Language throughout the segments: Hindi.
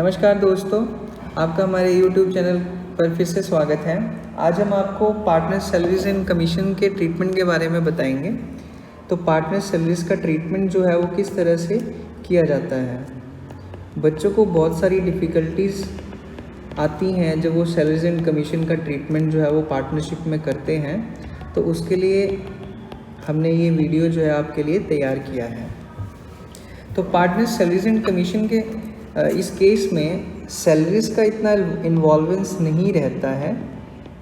नमस्कार दोस्तों, आपका हमारे YouTube चैनल पर फिर से स्वागत है। आज हम आपको पार्टनर सैलरीज एंड कमीशन के ट्रीटमेंट के बारे में बताएंगे। तो पार्टनर सैलरीज का ट्रीटमेंट जो है वो किस तरह से किया जाता है। बच्चों को बहुत सारी डिफ़िकल्टीज़ आती हैं जब वो सैलरीज एंड कमीशन का ट्रीटमेंट जो है वो पार्टनरशिप में करते हैं, तो उसके लिए हमने ये वीडियो जो है आपके लिए तैयार किया है। तो पार्टनर सैलरीज एंड कमीशन के इस केस में सैलरीज का इतना इन्वॉल्वेंस नहीं रहता है,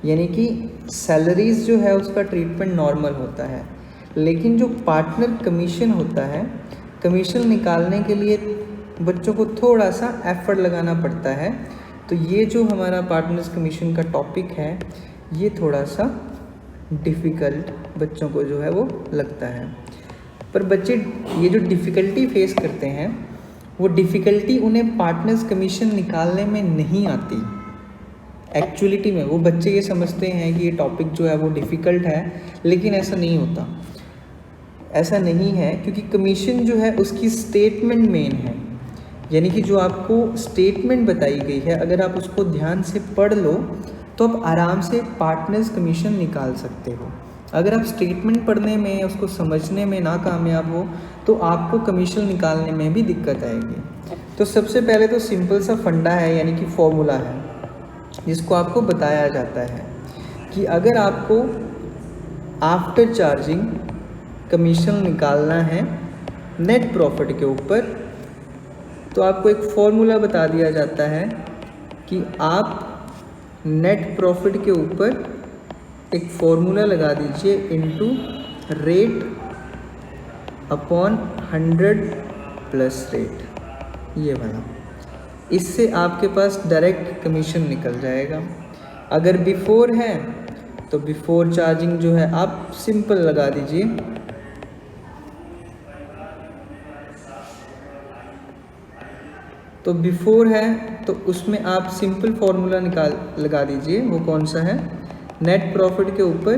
यानी कि सैलरीज जो है उसका ट्रीटमेंट नॉर्मल होता है। लेकिन जो पार्टनर कमीशन होता है, कमीशन निकालने के लिए बच्चों को थोड़ा सा एफर्ट लगाना पड़ता है। तो ये जो हमारा पार्टनर्स कमीशन का टॉपिक है, ये थोड़ा सा डिफ़िकल्ट बच्चों को जो है वो लगता है। पर बच्चे ये जो डिफ़िकल्टी फेस करते हैं, वो डिफ़िकल्टी उन्हें पार्टनर्स कमीशन निकालने में नहीं आती। एक्चुअलिटी में वो बच्चे ये समझते हैं कि ये टॉपिक जो है वो डिफ़िकल्ट है, लेकिन ऐसा नहीं होता। ऐसा नहीं है, क्योंकि कमीशन जो है उसकी स्टेटमेंट मेन है। यानी कि जो आपको स्टेटमेंट बताई गई है, अगर आप उसको ध्यान से पढ़ लो तो आप आराम से पार्टनर्स कमीशन निकाल सकते हो। अगर आप स्टेटमेंट पढ़ने में, उसको समझने में नाकामयाब हो तो आपको कमीशन निकालने में भी दिक्कत आएगी। तो सबसे पहले तो सिंपल सा फंडा है, यानी कि फॉर्मूला है, जिसको आपको बताया जाता है कि अगर आपको आफ्टर चार्जिंग कमीशन निकालना है नेट प्रॉफिट के ऊपर, तो आपको एक फॉर्मूला बता दिया जाता है कि आप नेट प्रॉफिट के ऊपर एक फॉर्मूला लगा दीजिए into rate upon 100 plus rate, ये वाला। इससे आपके पास डायरेक्ट कमीशन निकल जाएगा। अगर बिफोर है तो बिफोर चार्जिंग जो है आप सिंपल लगा दीजिए, तो बिफोर है तो उसमें आप सिंपल फॉर्मूला लगा दीजिए। वो कौन सा है? नेट प्रॉफिट के ऊपर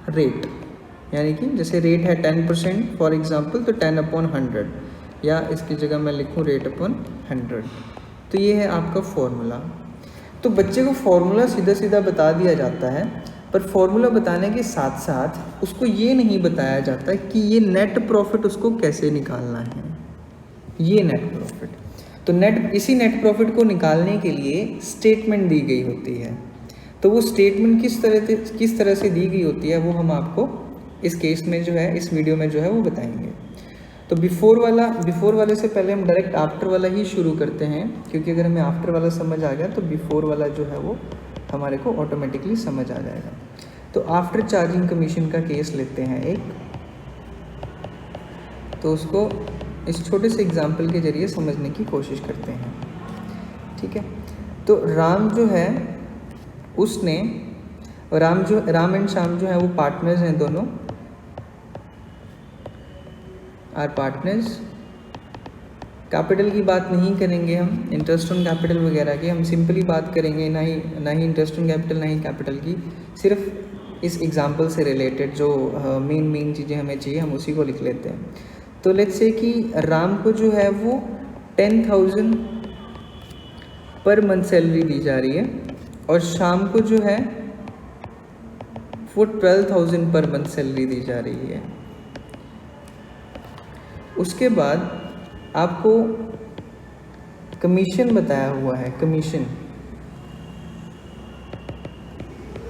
रेट, यानी कि जैसे रेट है 10% फॉर एग्जांपल, तो 10 अपॉन 100, या इसकी जगह मैं लिखूं रेट अपॉन 100। तो ये है आपका फॉर्मूला। तो बच्चे को फॉर्मूला सीधा सीधा बता दिया जाता है, पर फॉर्मूला बताने के साथ साथ उसको ये नहीं बताया जाता कि ये नेट प्रॉफिट उसको कैसे निकालना है। ये नेट प्रॉफिट, तो इसी नेट प्रॉफिट को निकालने के लिए स्टेटमेंट दी गई होती है। तो वो स्टेटमेंट किस तरह से दी गई होती है, वो हम आपको इस केस में जो है, इस वीडियो में जो है वो बताएंगे। तो बिफोर वाले से पहले हम डायरेक्ट आफ्टर वाला ही शुरू करते हैं, क्योंकि अगर हमें आफ्टर वाला समझ आ गया तो बिफोर वाला जो है वो हमारे को ऑटोमेटिकली समझ आ जाएगा। तो आफ्टर चार्जिंग कमीशन का केस लेते हैं एक, तो उसको इस छोटे से एग्जाम्पल के ज़रिए समझने की कोशिश करते हैं। ठीक है, तो राम जो है उसने, राम एंड श्याम जो है वो पार्टनर्स हैं, दोनों आर पार्टनर्स। कैपिटल की बात नहीं करेंगे हम, इंटरेस्ट ऑन कैपिटल वगैरह की, हम सिंपली बात करेंगे, ना ही इंटरेस्ट ऑन कैपिटल ना ही कैपिटल की। सिर्फ इस एग्जाम्पल से रिलेटेड जो मेन चीज़ें हमें चाहिए, हम उसी को लिख लेते हैं। तो लेट्स से कि राम को जो है वो 10,000 पर मंथ सैलरी दी जा रही है, और शाम को जो है वो 12,000 पर मंथ सैलरी दी जा रही है। उसके बाद आपको कमीशन बताया हुआ है।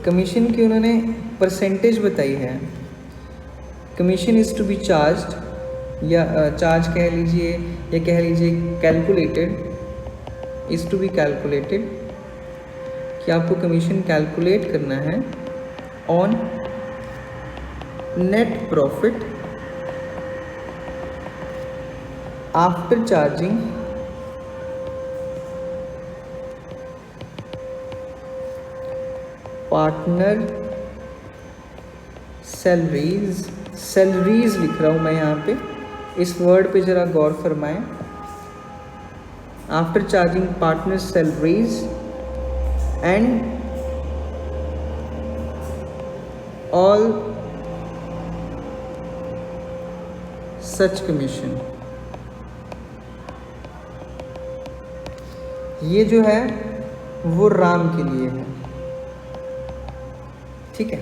कमीशन की उन्होंने परसेंटेज बताई है। Commission is to be charged, या चार्ज कह लीजिए, या कह लीजिए calculated, is to be calculated, कि आपको कमीशन कैलकुलेट करना है on net profit after charging partner salaries लिख रहा हूँ मैं यहाँ पे, इस वर्ड पे ज़रा गौर फरमाएं। After charging partner salaries and all such commission. ये जो है वो राम के लिए है, ठीक है।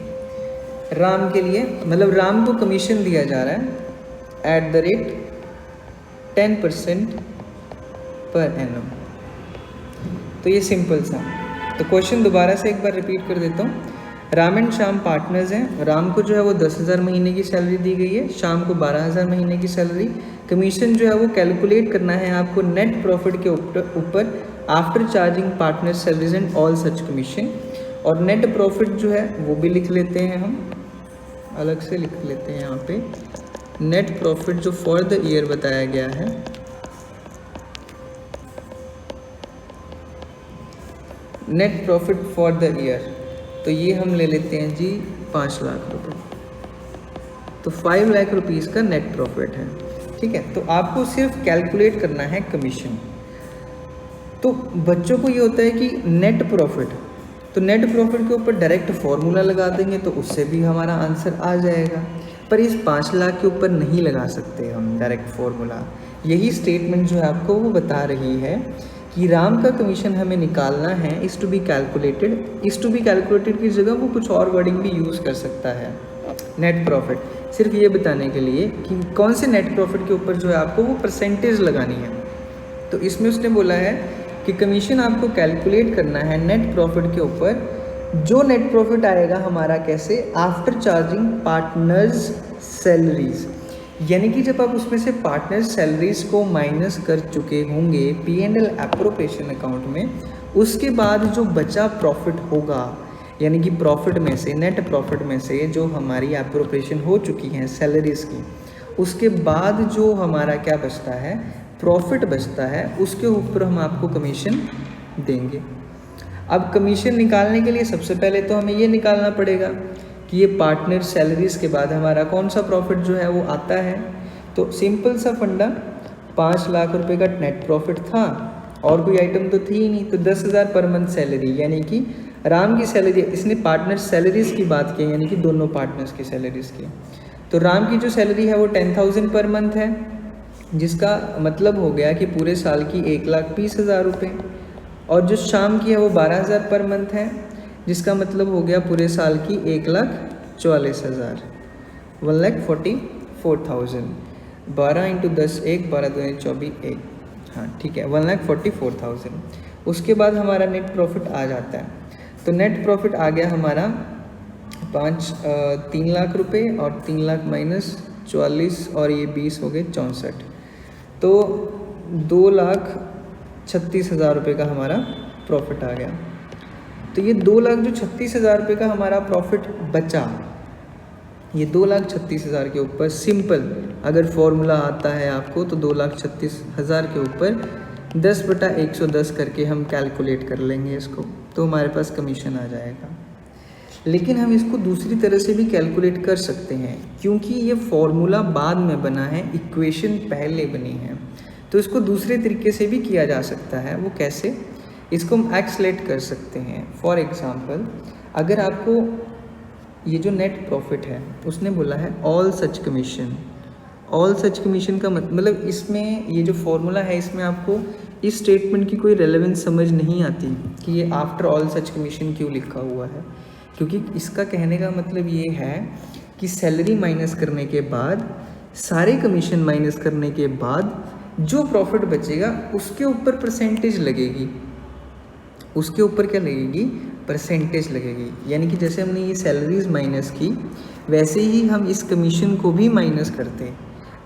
राम के लिए मतलब राम को कमीशन दिया जा रहा है @10% पर एनम। तो ये सिंपल सा। तो क्वेश्चन दोबारा से एक बार रिपीट कर देता हूँ। राम एंड श्याम पार्टनर्स हैं। राम को जो है वो 10,000 महीने की सैलरी दी गई है, श्याम को 12,000 महीने की सैलरी। कमीशन जो है वो कैलकुलेट करना है आपको नेट प्रॉफिट के ऊपर after charging partner salaries and all such commission. और नेट प्रॉफिट जो है वो भी लिख लेते हैं, हम अलग से लिख लेते हैं यहाँ पे। नेट प्रॉफिट जो फॉर द ईयर बताया गया है, net profit for the year, तो ये हम ले लेते हैं जी 5 लाख रुपए। तो 5 लाख रुपीज़ का नेट प्रॉफिट है, ठीक है। तो आपको सिर्फ कैलकुलेट करना है कमीशन। तो बच्चों को ये होता है कि नेट प्रॉफिट, तो नेट प्रॉफिट के ऊपर डायरेक्ट फॉर्मूला लगा देंगे तो उससे भी हमारा आंसर आ जाएगा। पर इस 5 लाख के ऊपर नहीं लगा सकते हम डायरेक्ट फॉर्मूला। यही स्टेटमेंट जो है आपको वो बता रही है कि राम का कमीशन हमें निकालना है, is to be calculated. Is to be calculated की जगह वो कुछ और वर्डिंग भी यूज़ कर सकता है नेट प्रॉफिट, सिर्फ ये बताने के लिए कि कौन से नेट प्रॉफिट के ऊपर जो है आपको वो परसेंटेज लगानी है। तो इसमें उसने बोला है कि कमीशन आपको कैलकुलेट करना है नेट प्रॉफिट के ऊपर, जो नेट प्रॉफिट आएगा हमारा कैसे, आफ्टर चार्जिंग पार्टनर्स सैलरीज। यानी कि जब आप उसमें से पार्टनर सैलरीज को माइनस कर चुके होंगे P&L एप्रोप्रिएशन अकाउंट में, उसके बाद जो बचा प्रॉफिट होगा, यानी कि प्रॉफिट में से, नेट प्रॉफिट में से जो हमारी एप्रोप्रिएशन हो चुकी है सैलरीज की, उसके बाद जो हमारा क्या बचता है, प्रॉफिट बचता है, उसके ऊपर हम आपको कमीशन देंगे। अब कमीशन निकालने के लिए सबसे पहले तो हमें ये निकालना पड़ेगा कि ये पार्टनर सैलरीज के बाद हमारा कौन सा प्रॉफिट जो है वो आता है। तो सिंपल सा फंडा, 5 लाख रुपए का नेट प्रॉफिट था और कोई आइटम तो थी ही नहीं, तो 10,000 पर मंथ सैलरी, यानी कि राम की सैलरी, इसने पार्टनर सैलरीज की बात की, यानी कि दोनों पार्टनर्स की सैलरीज की। तो राम की जो सैलरी है वो 10,000 पर मंथ है, जिसका मतलब हो गया कि पूरे साल की 1,20,000 रुपये। और जो श्याम की है वो 12,000 पर मंथ है, जिसका मतलब हो गया पूरे साल की 1,44,000, 1,44,000। 12 × 10 1, 12 2 24 1, हाँ ठीक है, 1,44,000। उसके बाद हमारा नेट प्रॉफिट आ जाता है। तो नेट प्रॉफिट आ गया हमारा 3 लाख रुपए, और 3 लाख माइनस 44 और ये 20 हो गए 64, तो 2,36,000 रुपये का हमारा प्रॉफिट आ गया। तो ये 2,36,000 रुपये का हमारा प्रॉफिट बचा। ये 2,36,000 के ऊपर सिंपल अगर फॉर्मूला आता है आपको, तो 2,36,000 के ऊपर 10/110 करके हम कैलकुलेट कर लेंगे इसको, तो हमारे पास कमीशन आ जाएगा। लेकिन हम इसको दूसरी तरह से भी कैलकुलेट कर सकते हैं, क्योंकि ये फॉर्मूला बाद में बना है, इक्वेशन पहले बनी है, तो इसको दूसरे तरीके से भी किया जा सकता है। वो कैसे, इसको हम एक्सलेट कर सकते हैं। फॉर एग्जांपल, अगर आपको ये जो नेट प्रॉफिट है उसने बोला है all such commission, all such commission का मतलब इसमें ये जो फॉर्मूला है इसमें आपको इस स्टेटमेंट की कोई रेलेवेंस समझ नहीं आती कि ये आफ्टर ऑल सच कमीशन क्यों लिखा हुआ है, क्योंकि इसका कहने का मतलब ये है कि सैलरी माइनस करने के बाद, सारे कमीशन माइनस करने के बाद जो प्रॉफिट बचेगा उसके ऊपर परसेंटेज लगेगी। उसके ऊपर क्या लगेगी, परसेंटेज लगेगी। यानी कि जैसे हमने ये सैलरीज माइनस की, वैसे ही हम इस कमीशन को भी माइनस करते हैं।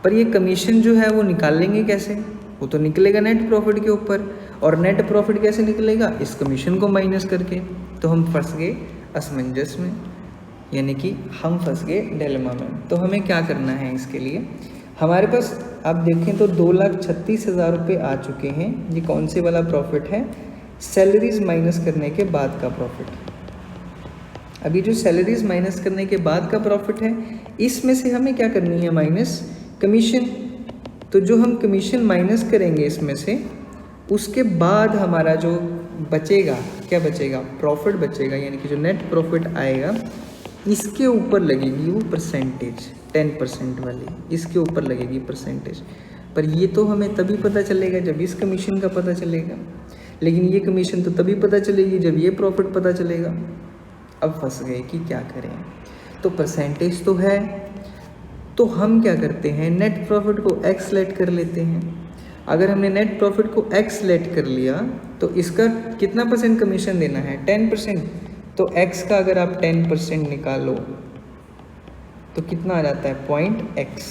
पर ये कमीशन जो है वो निकालेंगे कैसे, वो तो निकलेगा नेट प्रॉफिट के ऊपर, और नेट प्रॉफिट कैसे निकलेगा, इस कमीशन को माइनस करके। तो हम फंस गए असमंजस में, यानी कि हम फंस गए डिलेमा में। तो हमें क्या करना है इसके लिए, हमारे पास आप देखें तो 2,36,000 रुपये आ चुके हैं। ये कौन से वाला प्रॉफिट है, सैलरीज माइनस करने के बाद का प्रॉफिट। अभी जो सैलरीज माइनस करने के बाद का प्रॉफिट है, इसमें से हमें क्या करनी है, माइनस कमीशन। तो जो हम कमीशन माइनस करेंगे इसमें से, उसके बाद हमारा जो बचेगा, क्या बचेगा, प्रॉफिट बचेगा, यानी कि जो नेट प्रॉफिट आएगा इसके ऊपर लगेगी वो परसेंटेज, 10% वाली, इसके ऊपर लगेगी परसेंटेज। पर ये तो हमें तभी पता चलेगा जब इस कमीशन का पता चलेगा। लेकिन ये कमीशन तो तभी पता चलेगी जब ये प्रॉफिट पता चलेगा। अब फंस गए कि क्या करें। तो परसेंटेज तो है, तो हम क्या करते हैं, नेट प्रॉफिट को x लेट कर लेते हैं। अगर हमने नेट प्रॉफिट को x लेट कर लिया तो इसका कितना परसेंट कमीशन देना है, 10%। तो x का अगर आप 10% निकालो तो कितना आ जाता है, .x।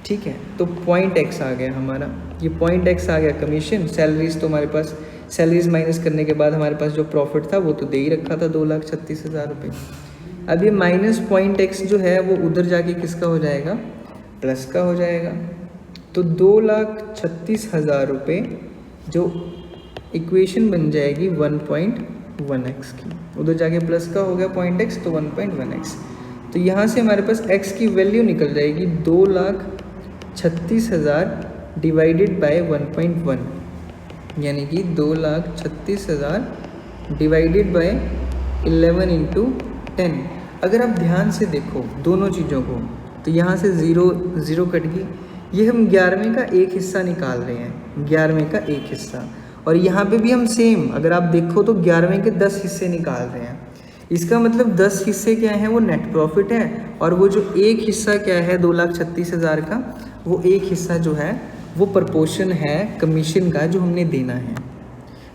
ठीक है, तो .x आ गया हमारा, ये .x आ गया कमीशन। सैलरीज तो हमारे पास, सैलरीज माइनस करने के बाद हमारे पास जो प्रॉफिट था वो तो दे ही रखा था 2,36,000 रुपये। अब ये माइनस .x जो है वो उधर जाके किसका हो जाएगा, प्लस का हो जाएगा। तो 2,36,000 रुपये जो इक्वेशन बन जाएगी 1.1x की, उधर जाके प्लस का हो गया .x तो 1.1x। तो यहाँ से हमारे पास x की वैल्यू निकल जाएगी 2,36,000 डिवाइडेड बाय 1.1, यानी कि 2,36,000 डिवाइडेड बाय 11 इंटू 10। अगर आप ध्यान से देखो दोनों चीज़ों को तो यहाँ से 0 कट गई, ये हम 11वें का एक हिस्सा निकाल रहे हैं, 11वें का एक हिस्सा। और यहाँ पे भी हम सेम, अगर आप देखो तो 11वें के 10 हिस्से निकाल रहे हैं। इसका मतलब 10 हिस्से क्या हैं, वो नेट प्रॉफिट है, और वो जो एक हिस्सा क्या है 2,36,000 का, वो एक हिस्सा जो है वो प्रपोर्शन है कमीशन का जो हमने देना है।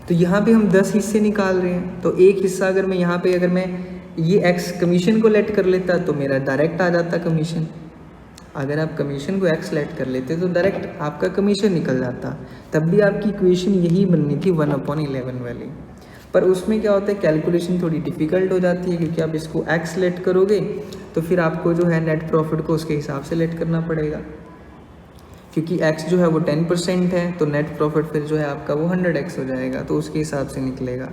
तो यहाँ पे हम 10 हिस्से निकाल रहे हैं, तो एक हिस्सा अगर मैं यहाँ पे, अगर मैं ये x कमीशन को लेट कर लेता तो मेरा डायरेक्ट आ जाता कमीशन। अगर आप कमीशन को x लेट कर लेते तो डायरेक्ट आपका कमीशन निकल जाता। तब भी आपकी इक्वेशन यही बननी थी 1/11 वाली। पर उसमें क्या होता है, कैलकुलेशन थोड़ी डिफ़िकल्ट हो जाती है, क्योंकि आप इसको x लेट करोगे तो फिर आपको जो है नेट प्रॉफिट को उसके हिसाब से लेट करना पड़ेगा, क्योंकि x जो है वो 10% है, तो नेट प्रॉफिट फिर जो है आपका वो 100x हो जाएगा, तो उसके हिसाब से निकलेगा।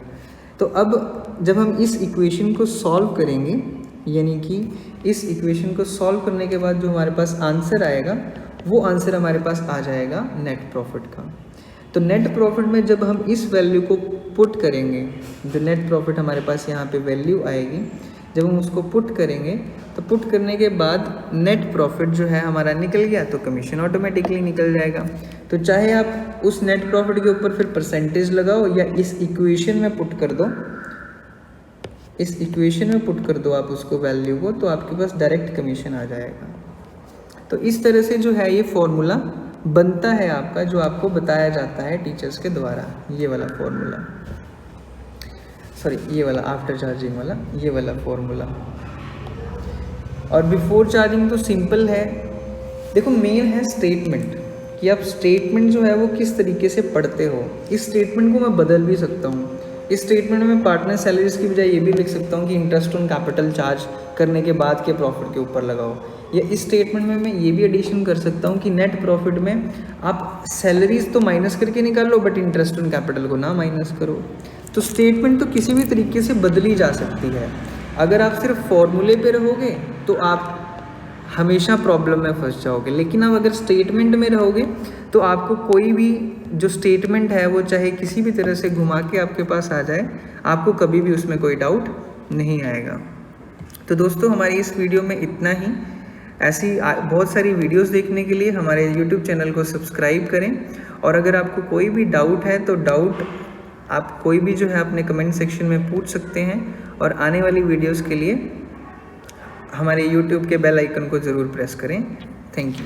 तो अब जब हम इस इक्वेशन को सॉल्व करेंगे, यानी कि इस इक्वेशन को सॉल्व करने के बाद जो हमारे पास आंसर आएगा वो आंसर हमारे पास आ जाएगा नेट प्रॉफिट का। तो नेट प्रॉफिट में जब हम इस वैल्यू को पुट करेंगे, जो नेट प्रॉफिट हमारे पास यहाँ पे वैल्यू आएगी, जब हम उसको पुट करेंगे तो पुट करने के बाद नेट प्रॉफिट जो है हमारा निकल गया, तो कमीशन ऑटोमेटिकली निकल जाएगा। तो चाहे आप उस नेट प्रॉफिट के ऊपर फिर परसेंटेज लगाओ या इस इक्वेशन में पुट कर दो, इस इक्वेशन में पुट कर दो आप उसको वैल्यू को, तो आपके पास डायरेक्ट कमीशन आ जाएगा। तो इस तरह से जो है ये फॉर्मूला बनता है आपका, जो आपको बताया जाता है टीचर्स के द्वारा। ये वाला फॉर्मूला, सॉरी ये वाला आफ्टर चार्जिंग वाला, ये वाला फॉर्मूला। और बिफोर चार्जिंग तो सिंपल है। देखो मेन है स्टेटमेंट, कि आप स्टेटमेंट जो है वो किस तरीके से पढ़ते हो। इस स्टेटमेंट को मैं बदल भी सकता हूँ। इस स्टेटमेंट में पार्टनर सैलरीज की बजाय ये भी लिख सकता हूँ कि इंटरेस्ट ऑन कैपिटल चार्ज करने के बाद के प्रॉफिट के ऊपर लगाओ। या इस स्टेटमेंट में मैं ये भी एडिशन कर सकता हूँ कि नेट प्रॉफिट में आप सैलरीज तो माइनस करके निकाल लो, बट इंटरेस्ट ऑन कैपिटल को ना माइनस करो। तो स्टेटमेंट तो किसी भी तरीके से बदली जा सकती है। अगर आप सिर्फ फॉर्मूले पे रहोगे तो आप हमेशा प्रॉब्लम में फंस जाओगे, लेकिन आप अगर स्टेटमेंट में रहोगे तो आपको कोई भी जो स्टेटमेंट है वो चाहे किसी भी तरह से घुमा के आपके पास आ जाए, आपको कभी भी उसमें कोई डाउट नहीं आएगा। तो दोस्तों हमारी इस वीडियो में इतना ही। ऐसी बहुत सारी वीडियोस देखने के लिए हमारे YouTube चैनल को सब्सक्राइब करें, और अगर आपको कोई भी डाउट है तो डाउट आप कोई भी जो है अपने कमेंट सेक्शन में पूछ सकते हैं, और आने वाली वीडियोस के लिए हमारे YouTube के बेल आइकन को ज़रूर प्रेस करें। Thank you.